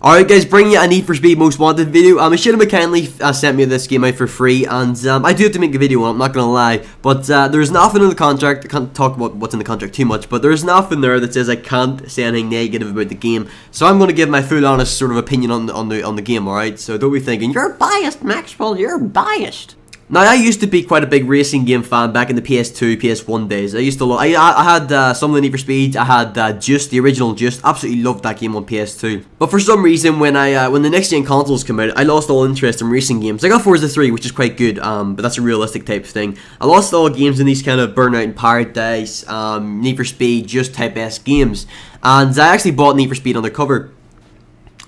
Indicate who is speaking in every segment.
Speaker 1: Alright guys, bringing you a Need for Speed Most Wanted video. Machinima kindly sent me this game out for free, and I do have to make a video on it, I'm not gonna lie. But there's nothing in the contract, I can't talk about what's in the contract too much, but there's nothing there that says I can't say anything negative about the game. So I'm gonna give my full honest sort of opinion on the game, alright? So don't be thinking, you're biased, Maxwell, you're biased. Now, I used to be quite a big racing game fan back in the PS2, PS1 days. I used to love, I had some of the Need for Speed, I had Just, the original Just, absolutely loved that game on PS2. But for some reason, when the next gen consoles came out, I lost all interest in racing games. I got Forza 3, which is quite good, but that's a realistic type of thing. I lost all games in these kind of Burnout in Paradise, Need for Speed, Just type-esque games. And I actually bought Need for Speed Undercover.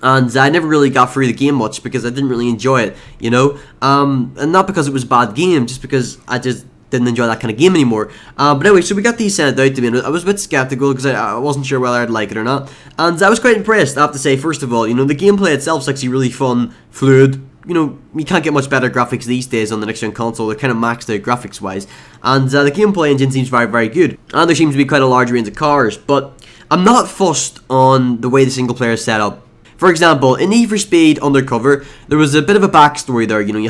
Speaker 1: And I never really got through the game much because I didn't really enjoy it, you know? And not because it was a bad game, just because I just didn't enjoy that kind of game anymore. But anyway, so we got these sent out to me, and I was a bit skeptical because I wasn't sure whether I'd like it or not. And I was quite impressed, I have to say, first of all. You know, the gameplay itself is actually really fun, fluid. You know, you can't get much better graphics these days on the next gen console. They're kind of maxed out graphics wise. And the gameplay engine seems very, very good. And there seems to be quite a large range of cars. But I'm not fussed on the way the single player is set up. For example, in Need for Speed Undercover, there was a bit of a backstory there. You know, you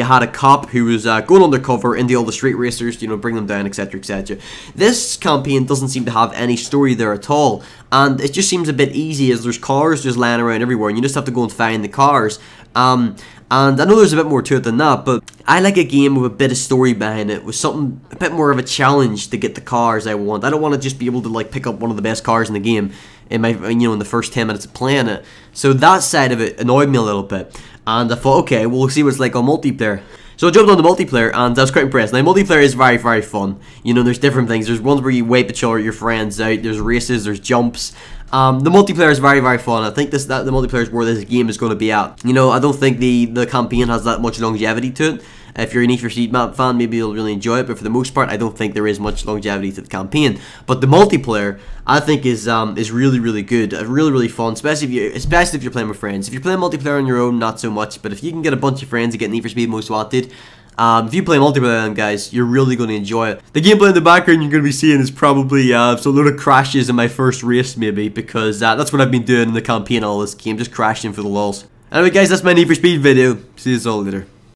Speaker 1: had a cop who was going undercover into all the street racers, you know, bring them down, etc., etc. This campaign doesn't seem to have any story there at all, and it just seems a bit easy as there's cars just lying around everywhere, and you just have to go and find the cars. And I know there's a bit more to it than that, but I like a game with a bit of story behind it, with something, a bit more of a challenge to get the cars I want. I don't want to just be able to, like, pick up one of the best cars in the game in my, you know, in the first 10 minutes of playing it. So that side of it annoyed me a little bit, and I thought, okay, well, we'll see what it's like on multiplayer. So I jumped on the multiplayer, and I was quite impressed. Now, multiplayer is very, very fun. You know, there's different things. There's ones where you wipe your friends out. There's races. There's jumps. The multiplayer is very, very fun. I think the multiplayer is where this game is going to be at. You know, I don't think the campaign has that much longevity to it. If you're a Need for Speed map fan, maybe you'll really enjoy it, but for the most part, I don't think there is much longevity to the campaign. But the multiplayer, I think, is really, really good, really, really fun, especially if you're playing with friends. If you're playing multiplayer on your own, not so much. But if you can get a bunch of friends to get Need for Speed Most Wanted, if you play multiplayer, then guys, you're really going to enjoy it. The gameplay in the background you're going to be seeing is probably some load of crashes in my first race, maybe, because that's what I've been doing in the campaign all this game, just crashing for the lulz. Anyway, guys, that's my Need for Speed video. See you all later.